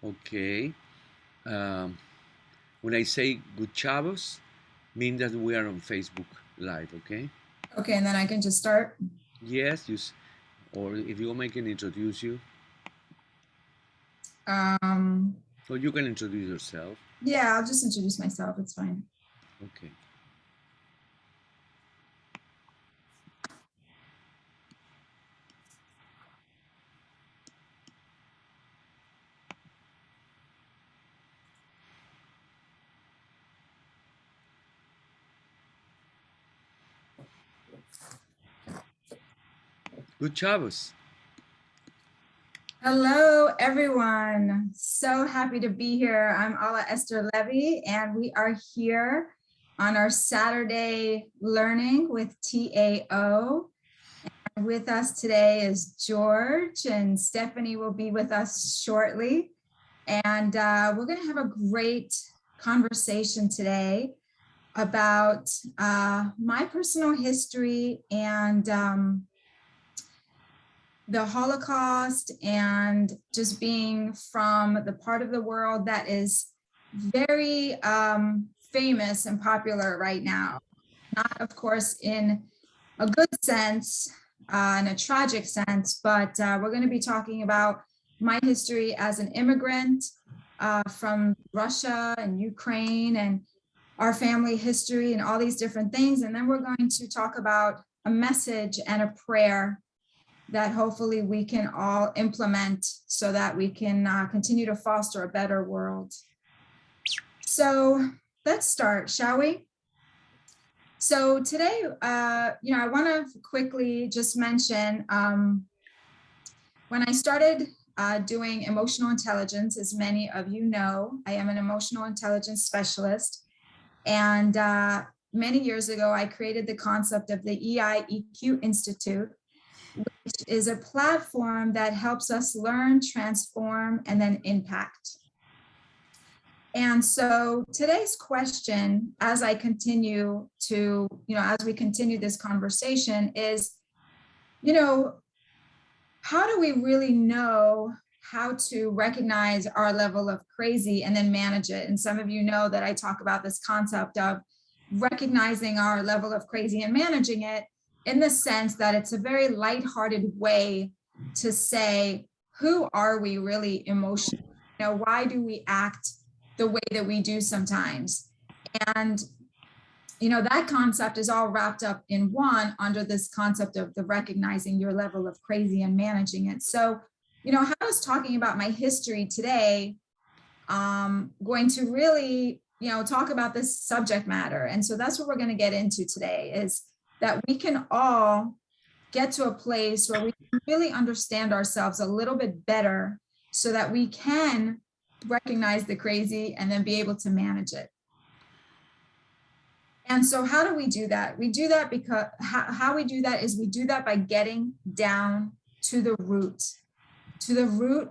Okay. Um, when I say good chavos, mean that we are on Facebook Live, okay? Okay, and then I can just start. Yes, or if you want, I can introduce you, Um, or you can introduce yourself. yeah, I'll just introduce myself. It's fine. Okay. Good chavos. Hello, everyone. So happy to be here. I'm Alla Esther Levy, and we are here on our Saturday Learning with TAO. And with us today is George, and Stephanie will be with us shortly. And we're going to have a great conversation today about my personal history and the Holocaust, and just being from the part of the world that is very famous and popular right now. Not, of course, in a good sense, in a tragic sense, but we're going to be talking about my history as an immigrant from Russia and Ukraine, and our family history and all these different things. And then we're going to talk about a message and a prayer that hopefully we can all implement so that we can continue to foster a better world. So let's start, shall we? So today, I want to quickly just mention when I started doing emotional intelligence, as many of you know, I am an emotional intelligence specialist. And many years ago, I created the concept of the EQ Institute, which is a platform that helps us learn, transform, and then impact. And so today's question, as I continue to, as we continue this conversation is, how do we really know how to recognize our level of crazy and then manage it? And some of you know that I talk about this concept of recognizing our level of crazy and managing it, in the sense that it's a very lighthearted way to say, who are we really emotionally? Why do we act the way that we do sometimes? And that concept is all wrapped up in one under this concept of the recognizing your level of crazy and managing it. So, how I was talking about my history today, going to really, talk about this subject matter. And so that's what we're going to get into today, is that we can all get to a place where we can really understand ourselves a little bit better so that we can recognize the crazy and then be able to manage it. And so how do we do that? We do that because how we do that is we do that by getting down to the root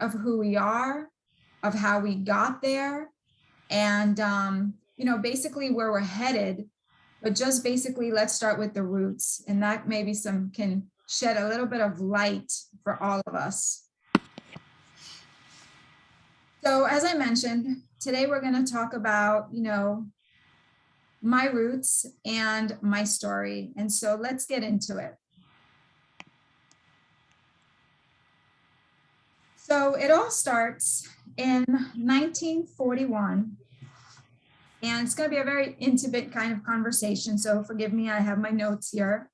of who we are, of how we got there, and basically where we're headed. But just basically, let's start with the roots, and that maybe can shed a little bit of light for all of us. So as I mentioned, today we're going to talk about, my roots and my story. And so let's get into it. So it all starts in 1941. And it's going to be a very intimate kind of conversation. So forgive me, I have my notes here.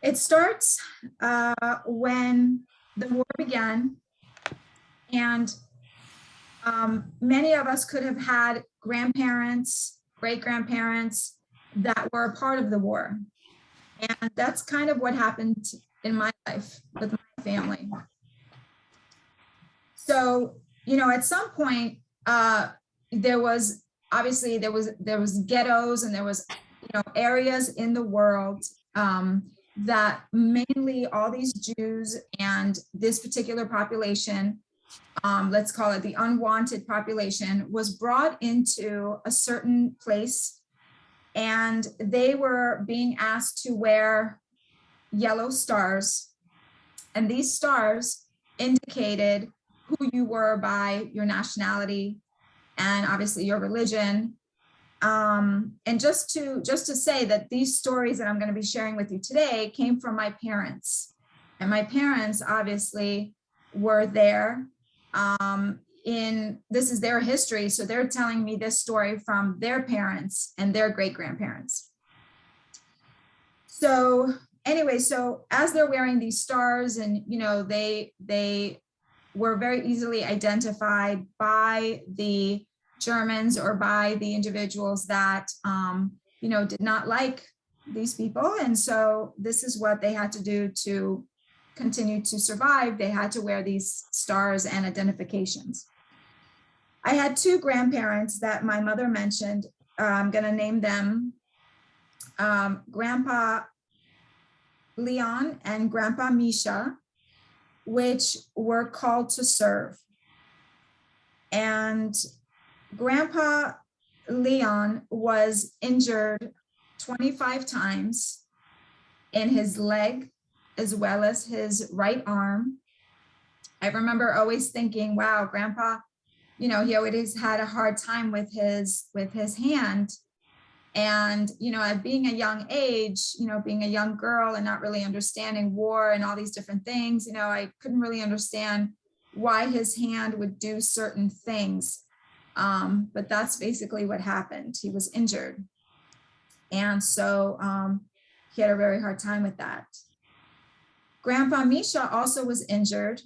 It starts when the war began. And many of us could have had grandparents, great-grandparents that were a part of the war. And that's kind of what happened in my life with my family. So, at some point, there was ghettos, and there was, areas in the world that mainly all these Jews and this particular population, let's call it the unwanted population, was brought into a certain place, and they were being asked to wear yellow stars. And these stars indicated who you were by your nationality and obviously your religion. And just to say that these stories that I'm going to be sharing with you today came from my parents. And my parents obviously were there. This is their history. So they're telling me this story from their parents and their great-grandparents. So anyway, so as they're wearing these stars, and they were very easily identified by the Germans or by the individuals that did not like these people. And so this is what they had to do to continue to survive. They had to wear these stars and identifications. I had two grandparents that my mother mentioned. I'm going to name them Grandpa Leon and Grandpa Misha, which were called to serve. And Grandpa Leon was injured 25 times in his leg as well as his right arm. I remember always thinking, wow, Grandpa, he always had a hard time with his hand. And, at being a young age, being a young girl and not really understanding war and all these different things, I couldn't really understand why his hand would do certain things. But that's basically what happened. He was injured. And so he had a very hard time with that. Grandpa Misha also was injured,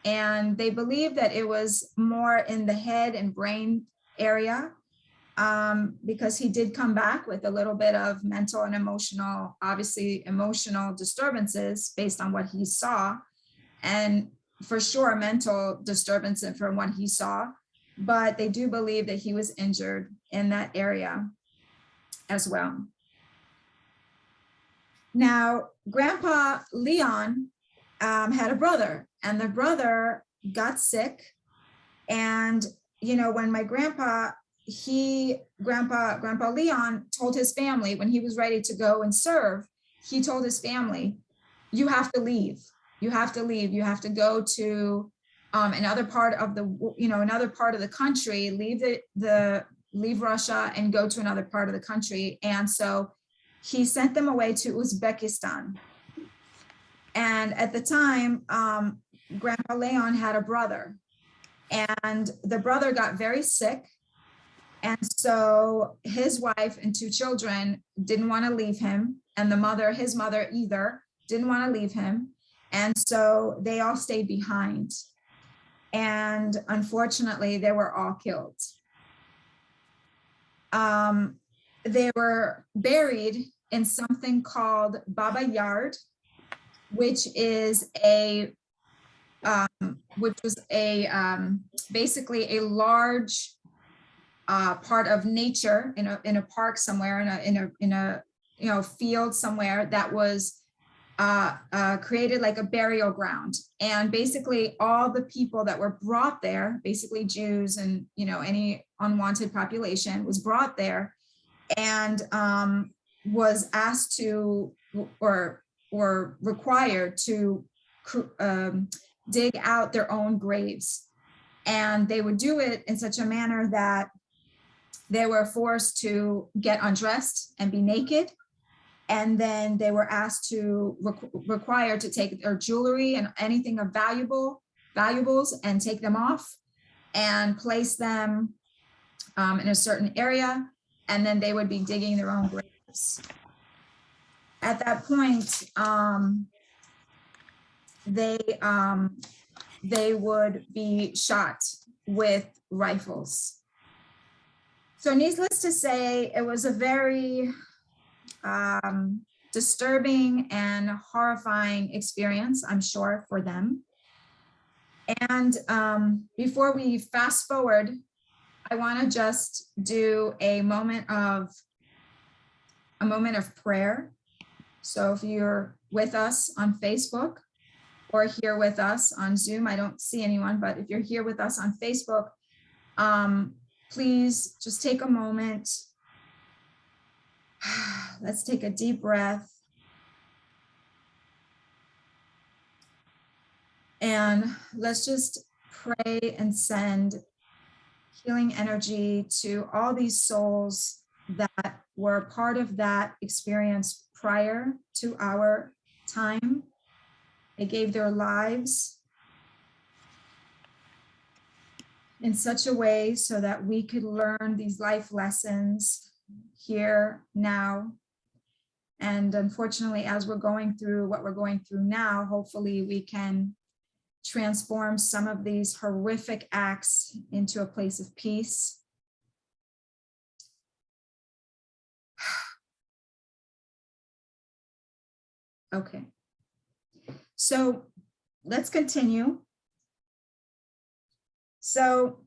and they believe that it was more in the head and brain area, because he did come back with a little bit of mental and emotional disturbances based on what he saw, and for sure mental disturbances from what he saw. But they do believe that he was injured in that area as well. Now, Grandpa Leon had a brother, and the brother got sick. And, when my grandpa Leon told his family when he was ready to go and serve, he told his family, you have to leave. You have to leave. You have to go to another part of the country, leave Russia and go to another part of the country. And so he sent them away to Uzbekistan. And at the time, Grandpa Leon had a brother, and the brother got very sick. And so his wife and two children didn't want to leave him. And his mother either didn't want to leave him. And so they all stayed behind. And unfortunately, they were all killed. They were buried in something called Baba Yard, which was basically a large part of nature in a park somewhere, in a field somewhere that was created like a burial ground. And basically all the people that were brought there, basically Jews and any unwanted population, was brought there and was asked to or required to dig out their own graves. And they would do it in such a manner that they were forced to get undressed and be naked. And then they were required to take their jewelry and anything of valuables and take them off and place them in a certain area. And then they would be digging their own graves. At that point, they would be shot with rifles. So needless to say, it was a very disturbing and horrifying experience, I'm sure, for them. And before we fast forward, I want to just do a moment of prayer. So if you're with us on Facebook or here with us on Zoom, I don't see anyone, but if you're here with us on Facebook, please just take a moment. Let's take a deep breath. And let's just pray and send healing energy to all these souls that were part of that experience prior to our time. They gave their lives in such a way so that we could learn these life lessons here, now. And unfortunately, as we're going through what we're going through now, hopefully we can transform some of these horrific acts into a place of peace. Okay, so let's continue. So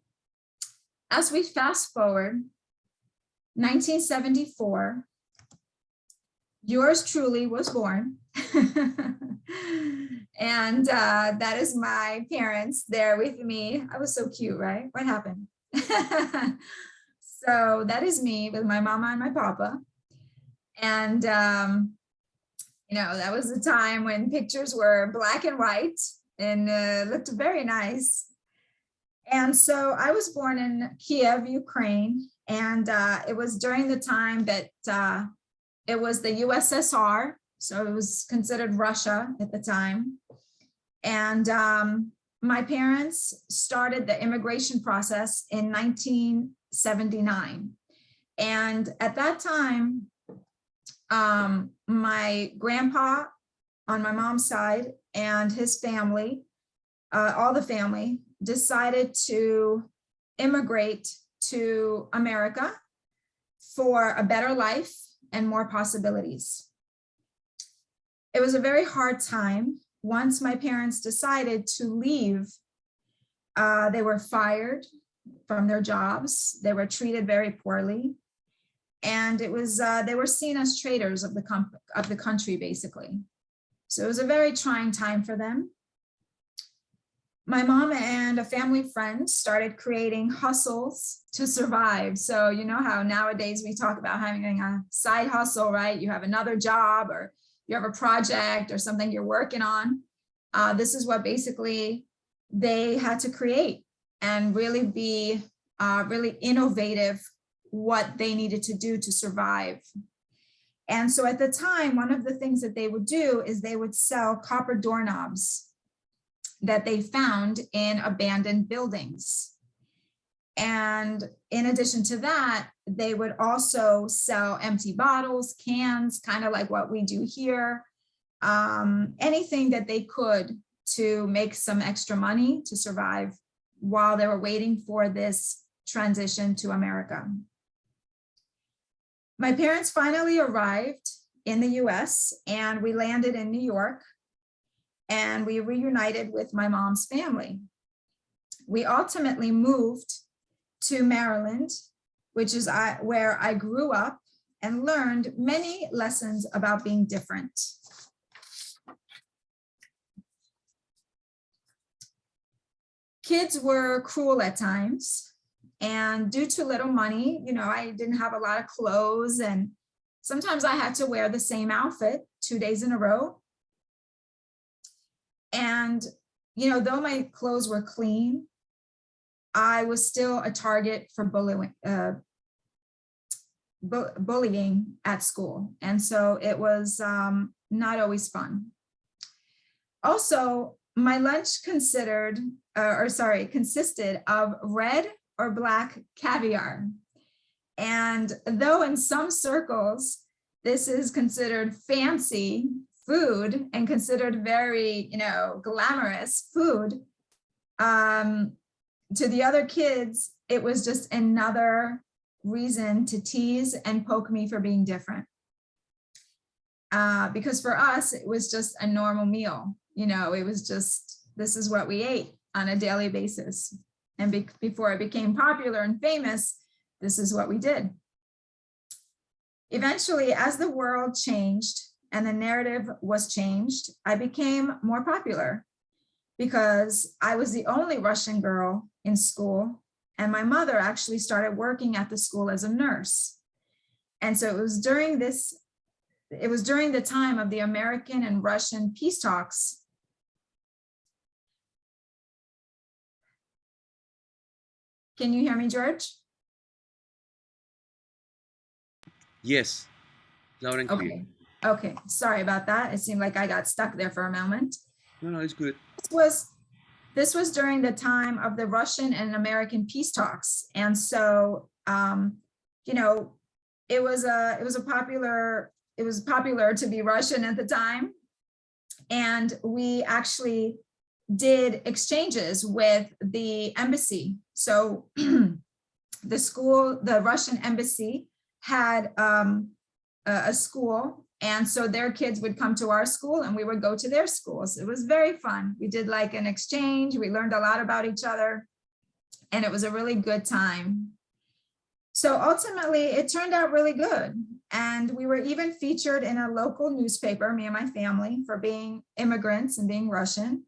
as we fast forward, 1974, yours truly was born. And that is my parents there with me. I was so cute, right? What happened? So that is me with my mama and my papa. And, you know, that was the time when pictures were black and white and looked very nice. And so I was born in Kiev, Ukraine. And it was during the time that it was the USSR. So it was considered Russia at the time. And my parents started the immigration process in 1979. And at that time, my grandpa on my mom's side and his family, all the family, decided to immigrate to America for a better life and more possibilities. It was a very hard time. Once my parents decided to leave, they were fired from their jobs. They were treated very poorly. And it was they were seen as traitors of the country, basically. So it was a very trying time for them. My mom and a family friend started creating hustles to survive. So you know how nowadays we talk about having a side hustle, right? You have another job or you have a project or something you're working on. This is what basically they had to create and really be really innovative what they needed to do to survive. And so at the time, one of the things that they would do is they would sell copper doorknobs that they found in abandoned buildings. And in addition to that, they would also sell empty bottles, cans, kind of like what we do here, anything that they could to make some extra money to survive while they were waiting for this transition to America. My parents finally arrived in the US and we landed in New York and we reunited with my mom's family. We ultimately moved to Maryland, which is where I grew up and learned many lessons about being different. Kids were cruel at times. And due to little money, you know, I didn't have a lot of clothes and sometimes I had to wear the same outfit 2 days in a row. And, you know, though my clothes were clean, I was still a target for bullying at school. And so it was not always fun. Also, my lunch consisted of red or black caviar. And though in some circles, this is considered fancy food and considered very, you know, glamorous food, to the other kids, it was just another reason to tease and poke me for being different. Because for us, it was just a normal meal. You know, it was just, this is what we ate on a daily basis. And before it became popular and famous, this is what we did. Eventually, as the world changed and the narrative was changed, I became more popular because I was the only Russian girl in school. And my mother actually started working at the school as a nurse. And so it was during the time of the American and Russian peace talks. Can you hear me, George? Yes, loud and clear. Okay. Okay. Sorry about that. It seemed like I got stuck there for a moment. No, it's good. This was during the time of the Russian and American peace talks. And so, you know, it was popular to be Russian at the time. And we actually did exchanges with the embassy. So the Russian embassy had a school, and so their kids would come to our school and we would go to their schools. It was very fun. We did like an exchange. We learned a lot about each other, and it was a really good time. So ultimately, it turned out really good. And we were even featured in a local newspaper, me and my family, for being immigrants and being Russian.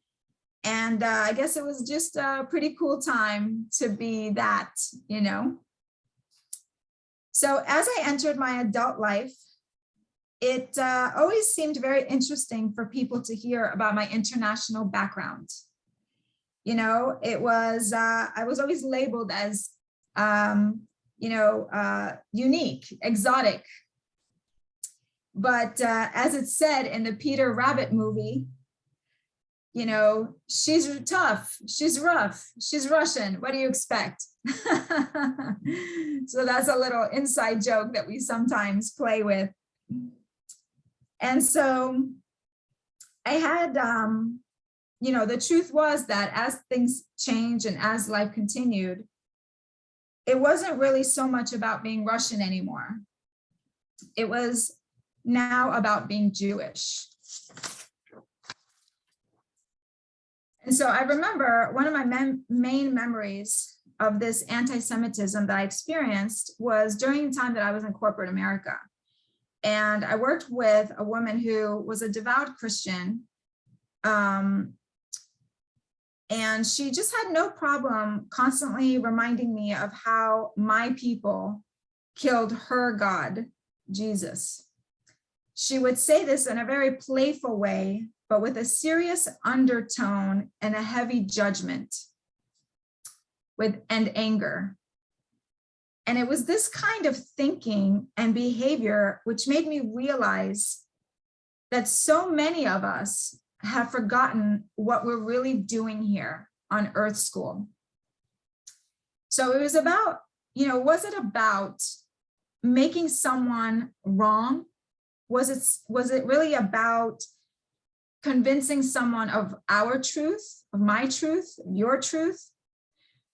And I guess it was just a pretty cool time to be that, you know. So as I entered my adult life, it always seemed very interesting for people to hear about my international background. You know, I was always labeled as, unique, exotic. But as it's said in the Peter Rabbit movie, you know, she's tough, she's rough, she's Russian. What do you expect? So that's a little inside joke that we sometimes play with. And so I had, the truth was that as things changed and as life continued, it wasn't really so much about being Russian anymore. It was now about being Jewish. And so I remember one of my main memories of this anti-Semitism that I experienced was during the time that I was in corporate America. And I worked with a woman who was a devout Christian. And she just had no problem constantly reminding me of how my people killed her God, Jesus. She would say this in a very playful way, but with a serious undertone and a heavy judgment and anger. And it was this kind of thinking and behavior which made me realize that so many of us have forgotten what we're really doing here on Earth School. So it was about, was it about making someone wrong? Was it really about convincing someone of our truth, of my truth, your truth?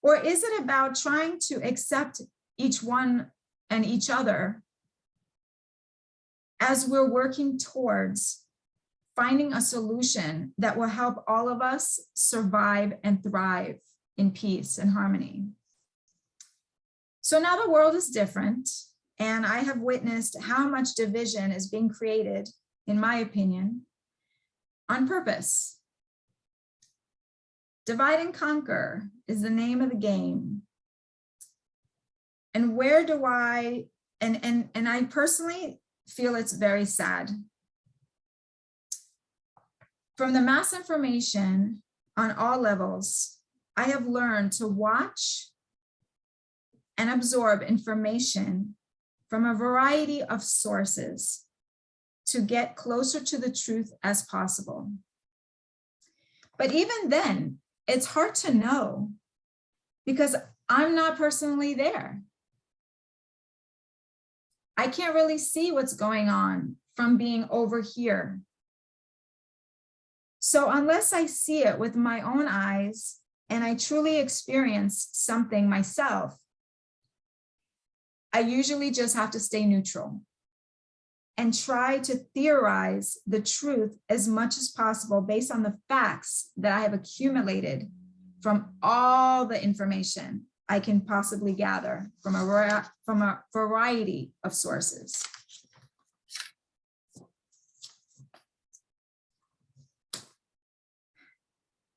Or is it about trying to accept each one and each other as we're working towards finding a solution that will help all of us survive and thrive in peace and harmony? So now the world is different, and I have witnessed how much division is being created, in my opinion, on purpose. Divide and conquer is the name of the game. And where do I personally feel it's very sad. From the mass information on all levels, I have learned to watch and absorb information from a variety of sources to get closer to the truth as possible. But even then, it's hard to know because I'm not personally there. I can't really see what's going on from being over here. So unless I see it with my own eyes and I truly experience something myself, I usually just have to stay neutral and try to theorize the truth as much as possible based on the facts that I have accumulated from all the information I can possibly gather from a variety of sources.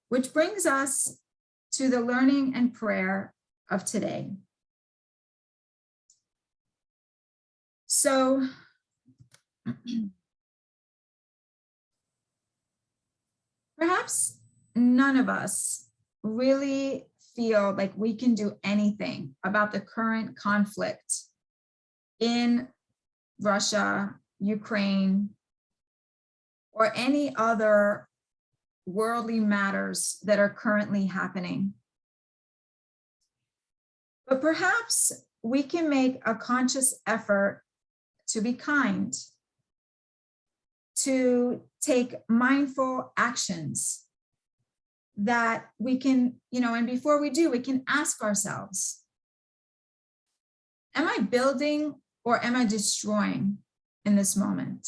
Which brings us to the learning and prayer of today. So, perhaps none of us really feel like we can do anything about the current conflict in Russia, Ukraine, or any other worldly matters that are currently happening. But perhaps we can make a conscious effort to be kind, to take mindful actions that we can, and before we do, we can ask ourselves, am I building or am I destroying in this moment?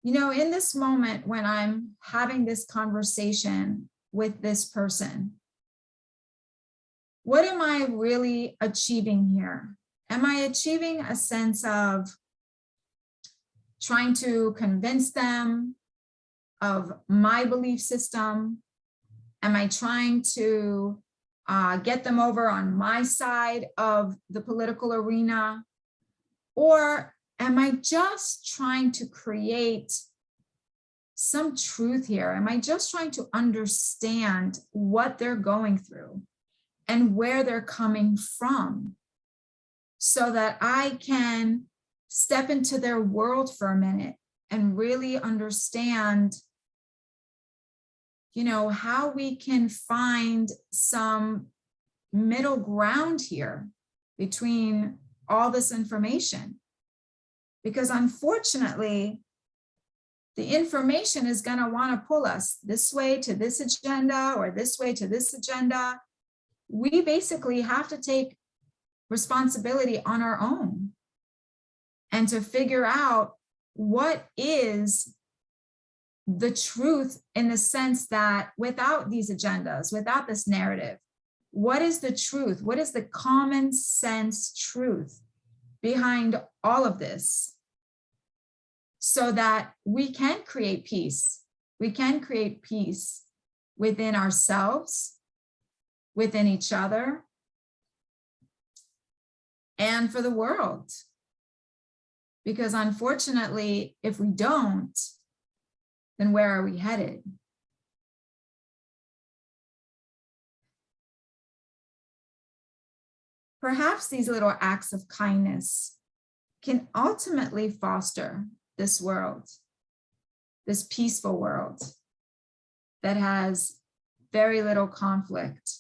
In this moment when I'm having this conversation with this person, what am I really achieving here? Am I achieving a sense of trying to convince them of my belief system? Am I trying to get them over on my side of the political arena? Or am I just trying to create some truth here? Am I just trying to understand what they're going through and where they're coming from so that I can step into their world for a minute and really understand, how we can find some middle ground here between all this information? Because unfortunately, the information is going to want to pull us this way to this agenda or this way to this agenda. We basically have to take responsibility on our own and to figure out what is the truth, in the sense that without these agendas, without this narrative, what is the truth? What is the common sense truth behind all of this, so that we can create peace? We can create peace within ourselves, within each other, and for the world. Because unfortunately, if we don't, then where are we headed? Perhaps these little acts of kindness can ultimately foster this world, this peaceful world that has very little conflict.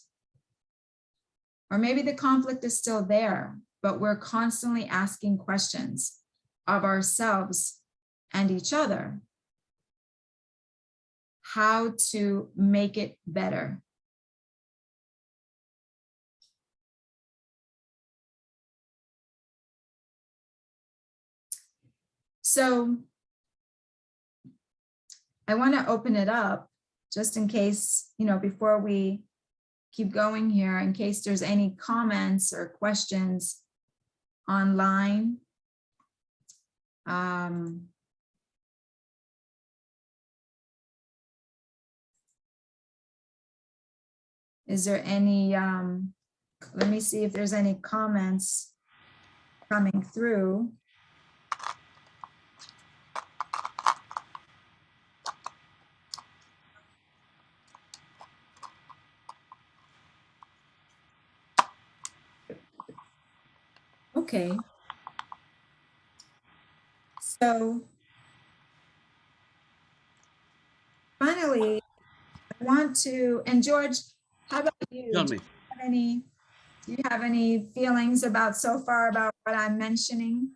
Or maybe the conflict is still there, but we're constantly asking questions of ourselves and each other, how to make it better. So I want to open it up just in case, before we keep going here, in case there's any comments or questions online. Is there any, let me see if there's any comments coming through. Okay. So finally, I want to, and George, how about you? Tell me. Do you have any feelings about so far about what I'm mentioning?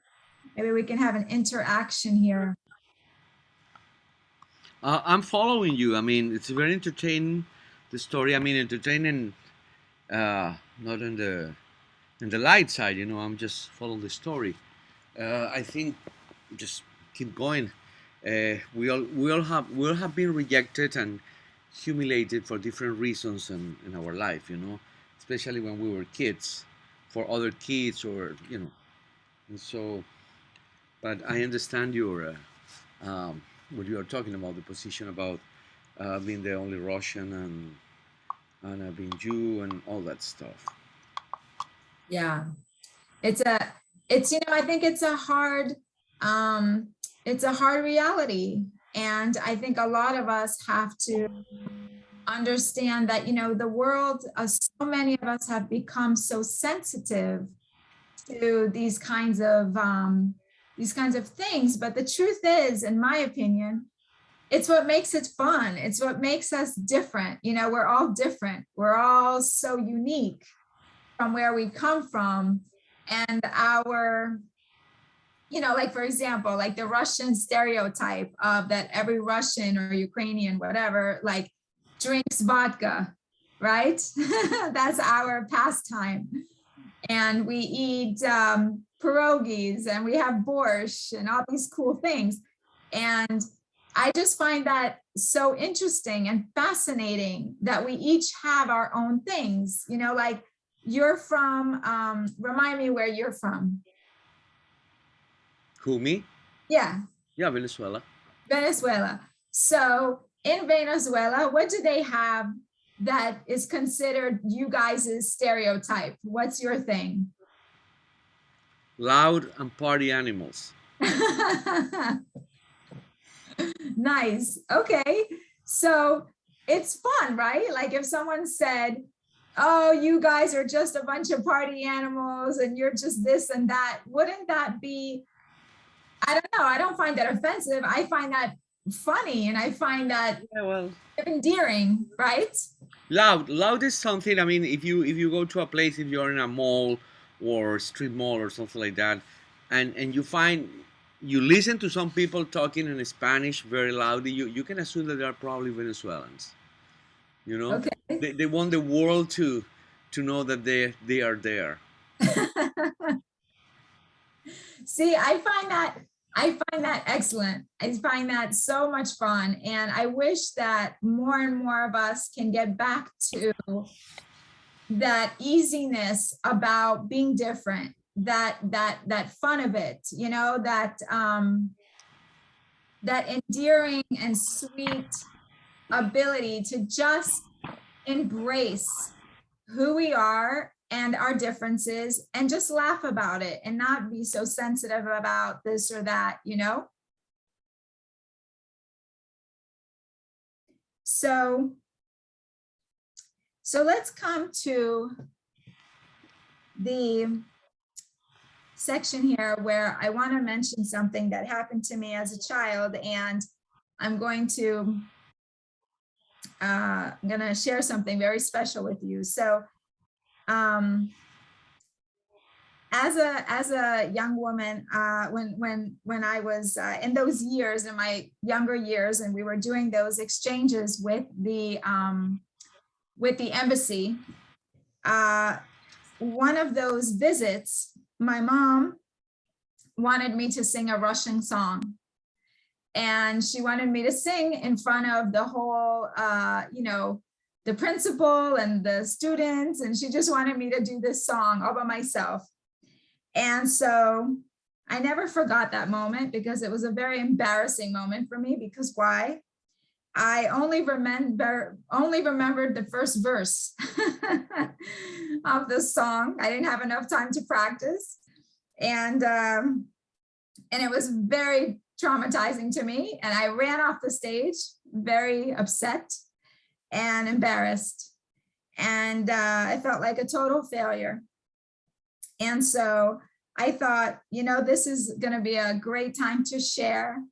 Maybe we can have an interaction here. I'm following you. I mean, it's very entertaining, the story. I mean, entertaining, not in the light side. I'm just following the story. I think just keep going. We all have been rejected and humiliated for different reasons in our life. Especially when we were kids, for other kids, or and so. But I understand your what you are talking about, the position about being the only Russian and being Jew and all that stuff. Yeah, it's I think it's a hard reality, and I think a lot of us have to understand that, you know, the world, so many of us have become so sensitive to these kinds of things. But the truth is, in my opinion, it's what makes it fun. It's what makes us different. You know, we're all different. We're all so unique from where we come from. And our, you know, like, for example, like the Russian stereotype of that every Russian or Ukrainian, whatever, like drinks vodka, right? That's our pastime. And we eat pierogies and we have borscht and all these cool things. And I just find that so interesting and fascinating that we each have our own things, you know, like you're from, remind me where you're from. Who, me? Yeah. Yeah, Venezuela. Venezuela. So in Venezuela, what do they have that is considered you guys' stereotype? What's your thing? Loud and party animals. Nice. Okay. So it's fun, right? Like if someone said, oh, you guys are just a bunch of party animals and you're just this and that, wouldn't that be, I don't know, I don't find that offensive. I find that funny and I find that endearing, right? Loud is something. I mean, if you go to a place, if you're in a mall or street mall or something like that, and you listen to some people talking in Spanish very loudly, you can assume that they are probably Venezuelans. You know, Okay. they want the world to know that they are there. See, I find that excellent. I find that so much fun. And I wish that more and more of us can get back to that easiness about being different, that fun of it, you know, that endearing and sweet ability to just embrace who we are and our differences and just laugh about it and not be so sensitive about this or that, you know? So let's come to the section here where I want to mention something that happened to me as a child, and I'm going to share something very special with you. So as a young woman, when I was in those years, in my younger years, and we were doing those exchanges with the embassy, one of those visits, my mom wanted me to sing a Russian song. And she wanted me to sing in front of the whole, you know, the principal and the students. And she just wanted me to do this song all by myself. And so I never forgot that moment because it was a very embarrassing moment for me. Because why? I only remembered the first verse of the song. I didn't have enough time to practice. And it was very traumatizing to me. And I ran off the stage very upset and embarrassed. And I felt like a total failure. And so I thought, you know, this is going to be a great time to share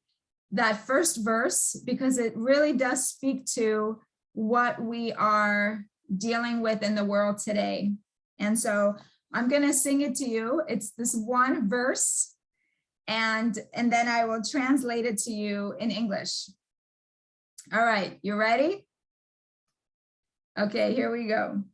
that first verse because it really does speak to what we are dealing with in the world today. And so I'm going to sing it to you. It's this one verse, and then I will translate it to you in English. All right, you ready? Okay, here we go.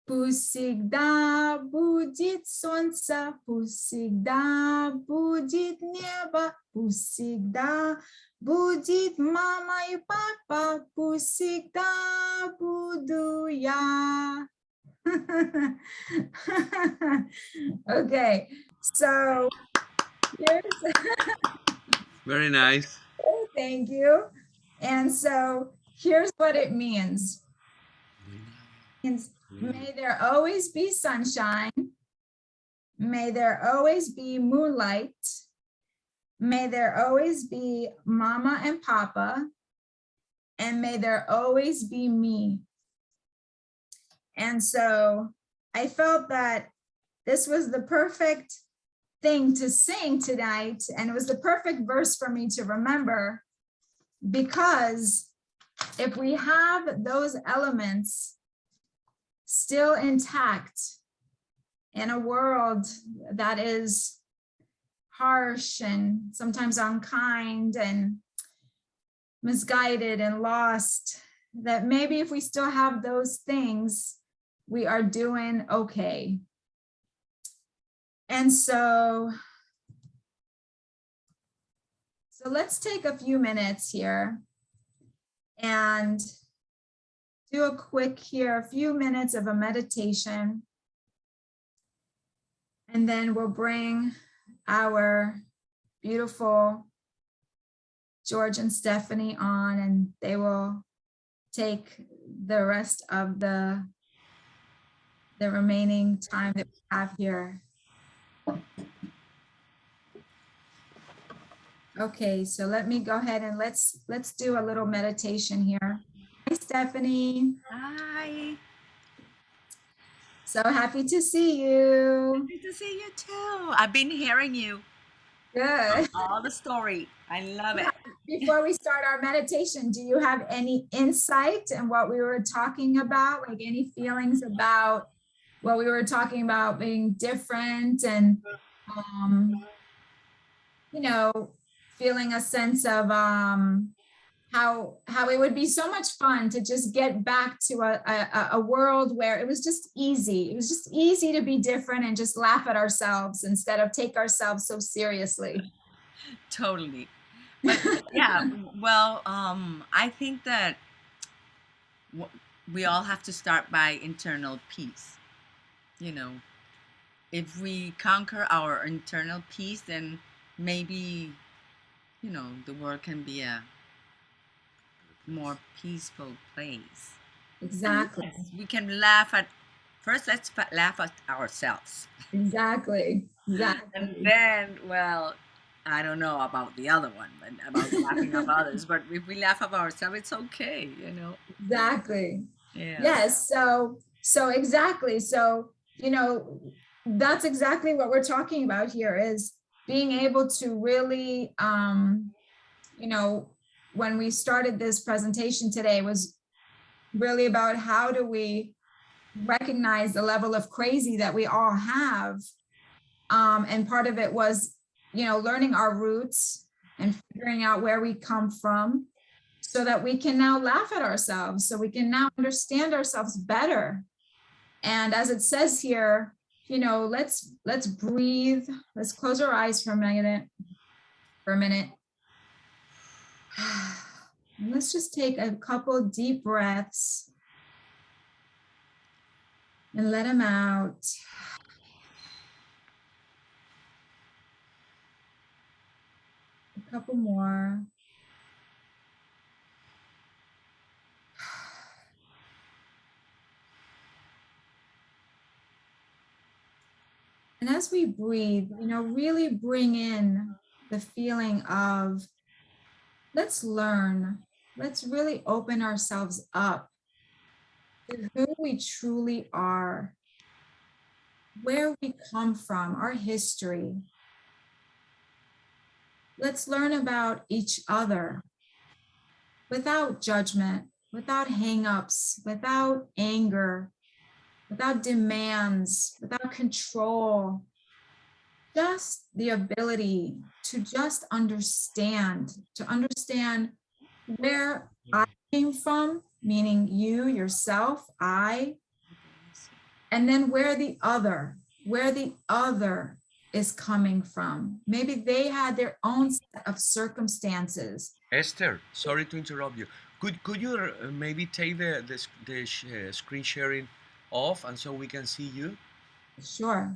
Пусть всегда будет солнце, пусть всегда будет небо, пусть всегда будет мама и папа, пусть всегда буду я. Okay, so here's Very nice. thank you. And so here's what it means. May there always be sunshine. May there always be moonlight. may there always be mama and papa, and may there always be me. And so I felt that this was the perfect thing to sing tonight, and it was the perfect verse for me to remember, because if we have those elements still intact in a world that is harsh and sometimes unkind and misguided and lost, that maybe if we still have those things, we are doing okay. And so let's take a few minutes here and do a few minutes of a meditation. And then we'll bring our beautiful George and Stephanie on, and they will take the rest of the remaining time that we have here. Okay, so let me go ahead and let's do a little meditation here. Hi, Stephanie. Hi. So happy to see you. Good to see you too. I've been hearing you. Good. All the story. I love it. Before we start our meditation, do you have any insight in what we were talking about? Like any feelings about what we were talking about being different and, you know, feeling a sense of how it would be so much fun to just get back to a world where it was just easy. It was just easy to be different and just laugh at ourselves instead of take ourselves so seriously. Totally. But yeah, well, I think that we all have to start by internal peace. You know, if we conquer our internal peace, then maybe, you know, the world can be a more peaceful place. Exactly. Yes, we can laugh at, first let's laugh at ourselves. Exactly. And then, well, I don't know about the other one, but about laughing at others. But if we laugh at ourselves, it's okay, you know. Exactly. Yeah. Yes. So exactly. So, you know, that's exactly what we're talking about here, is being able to really, you know, when we started this presentation today, was really about how do we recognize the level of crazy that we all have. And part of it was, you know, learning our roots and figuring out where we come from, so that we can now laugh at ourselves, so we can now understand ourselves better. And as it says here, you know, let's breathe. Let's close our eyes for a minute. And let's just take a couple deep breaths and let them out. A couple more. And as we breathe, you know, really bring in the feeling of, let's learn. Let's really open ourselves up to who we truly are, where we come from, our history. Let's learn about each other without judgment, without hangups, without anger, without demands, without control. Just the ability to just understand where I came from, meaning you, yourself, I, and then where the other is coming from. Maybe they had their own set of circumstances. Esther, sorry to interrupt you. Could you maybe take the screen sharing off, and so we can see you? Sure.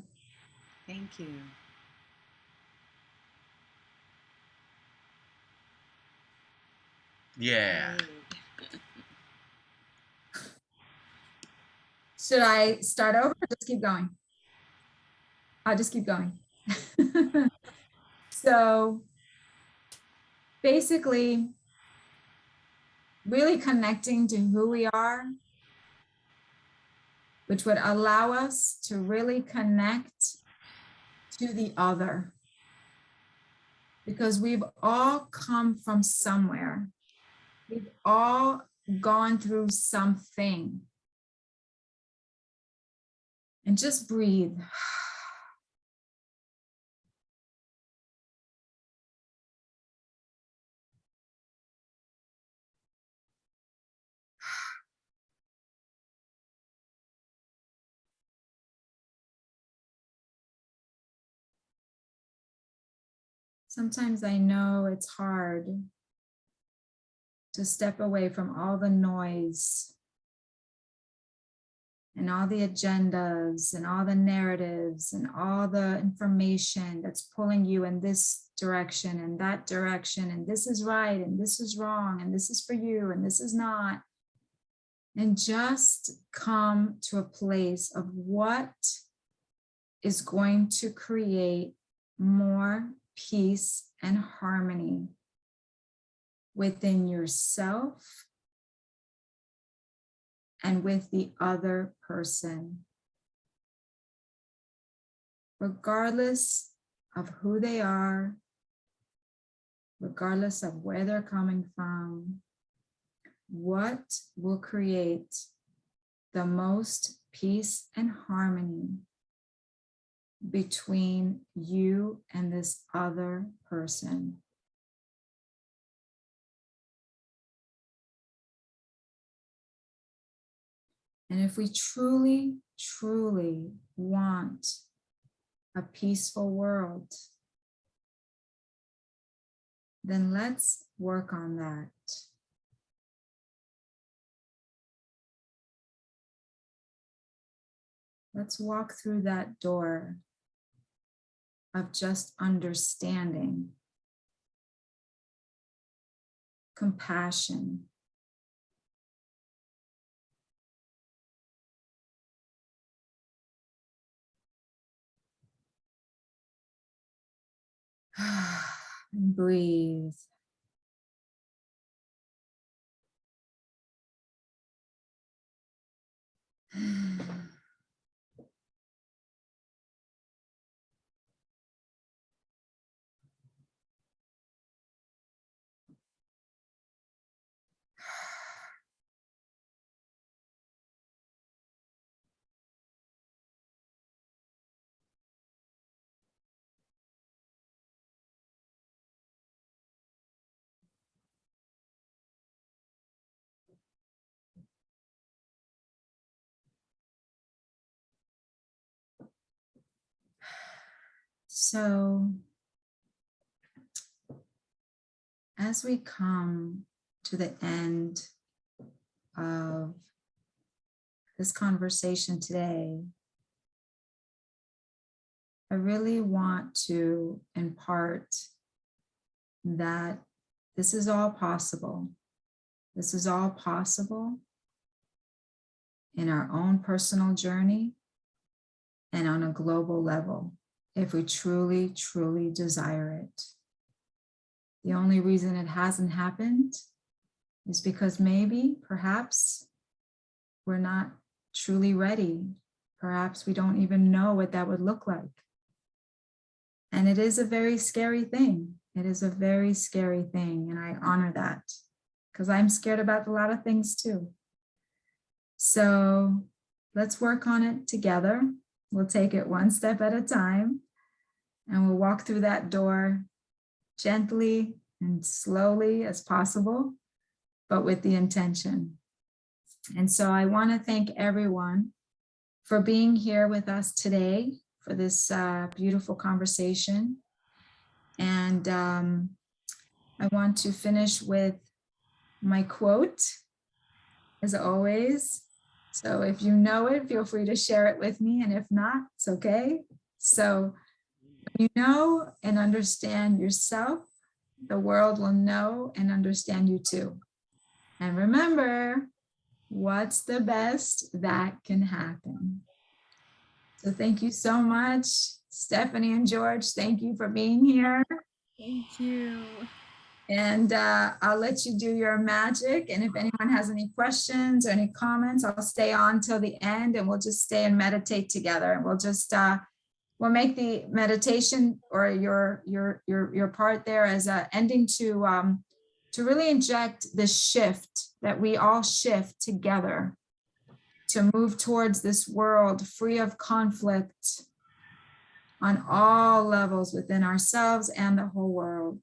Thank you. Yeah. Should I start over or just keep going? I'll just keep going. So basically really connecting to who we are, which would allow us to really connect to the other. Because we've all come from somewhere. We've all gone through something. And just breathe. Sometimes I know it's hard to step away from all the noise and all the agendas and all the narratives and all the information that's pulling you in this direction and that direction, and this is right and this is wrong and this is for you and this is not. And just come to a place of what is going to create more peace and harmony within yourself and with the other person, regardless of who they are, regardless of where they're coming from. What will create the most peace and harmony between you and this other person? And if we truly, truly want a peaceful world, then let's work on that. Let's walk through that door of just understanding, compassion, and breathe. So, as we come to the end of this conversation today, I really want to impart that this is all possible. This is all possible in our own personal journey and on a global level, if we truly, truly desire it. The only reason it hasn't happened is because maybe, perhaps, we're not truly ready. Perhaps we don't even know what that would look like. And it is a very scary thing. It is a very scary thing, and I honor that because I'm scared about a lot of things too. So let's work on it together. We'll take it one step at a time, and we'll walk through that door gently and slowly as possible, but with the intention. And so I want to thank everyone for being here with us today for this beautiful conversation. And I want to finish with my quote, as always. So if you know it, feel free to share it with me. And if not, it's okay. So when you know and understand yourself, the world will know and understand you too. And remember, what's the best that can happen? So thank you so much, Stephanie and George. Thank you for being here. Thank you. And I'll let you do your magic. And if anyone has any questions or any comments, I'll stay on till the end and we'll just stay and meditate together. And we'll just, we'll make the meditation or your part there as a ending to really inject the shift that we all shift together to move towards this world free of conflict on all levels within ourselves and the whole world.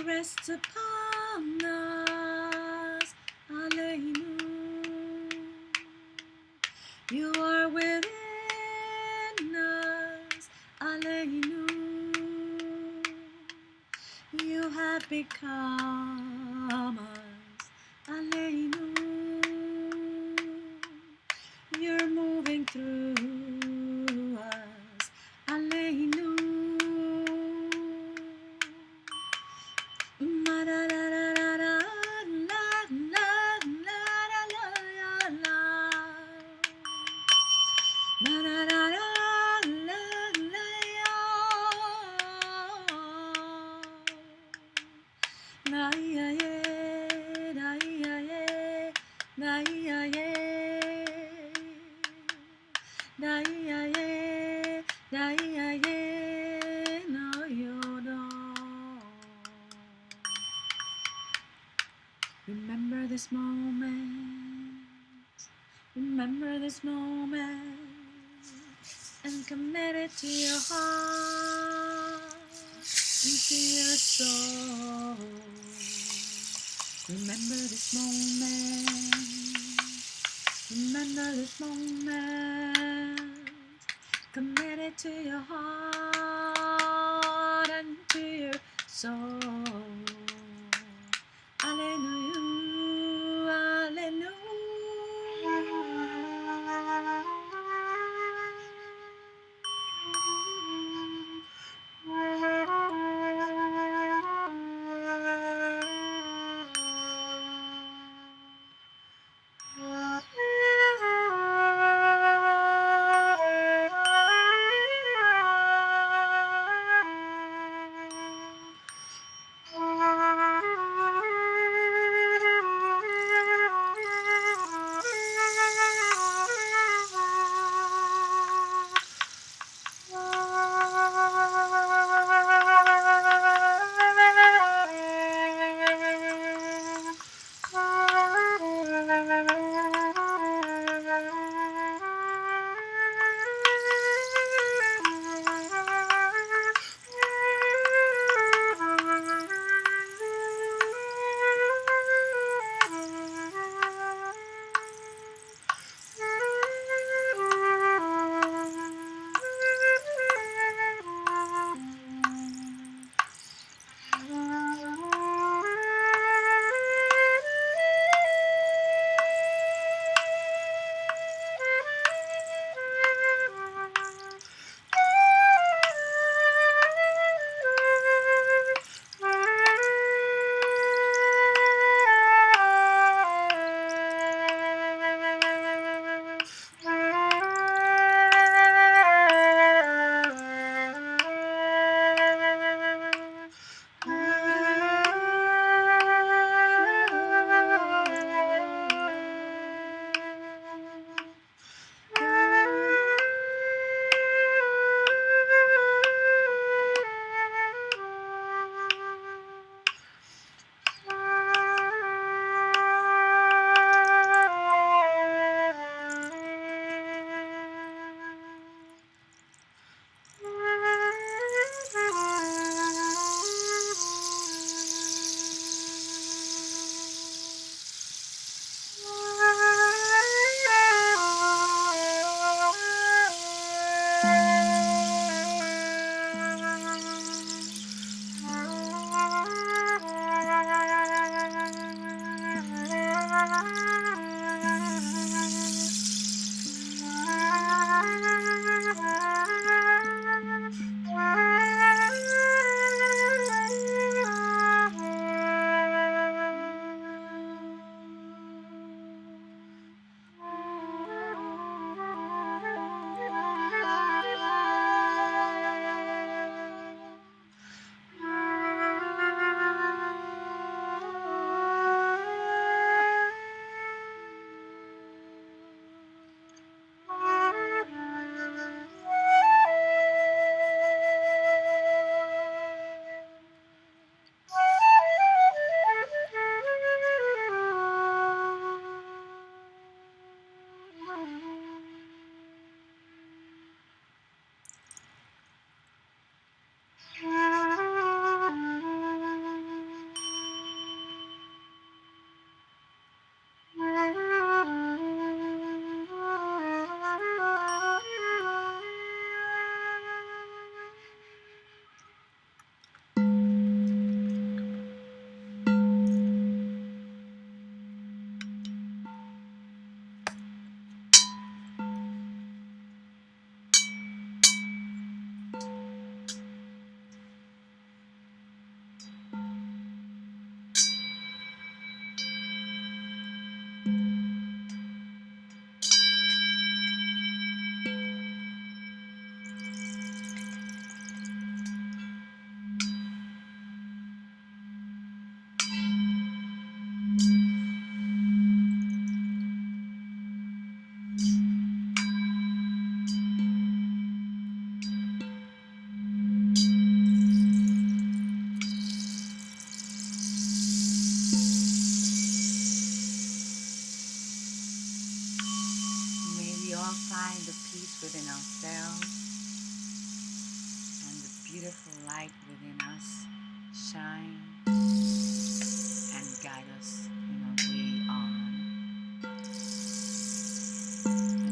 Rest upon us, Alleluia. You are within us, Alleluia. You have become us, Alleluia. You're moving through us, Alleluia. Remember this moment, remember this moment, and commit it to your heart, into your soul. Remember this moment, this moment, commit it to your heart and to your soul. Hallelujah, hallelujah. Find the peace within ourselves and the beautiful light within us shine and guide us in our way on.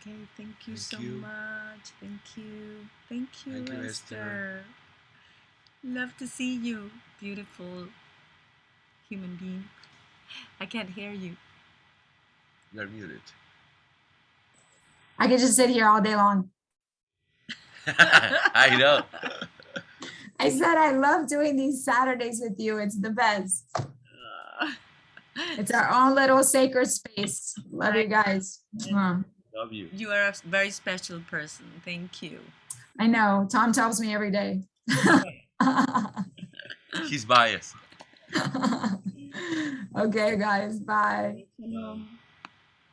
Okay, thank you so you. much. Thank you. Thank you, Thank you, Esther. Esther. Love to see you, beautiful human being. I can't hear you. You're muted. I could just sit here all day long. I know. I said I love doing these Saturdays with you. It's the best. It's our own little sacred space. Love you guys. Mwah. Love you. You are a very special person. Thank you. I know. Tom tells me every day. He's biased. Okay, guys. Bye. Shalom.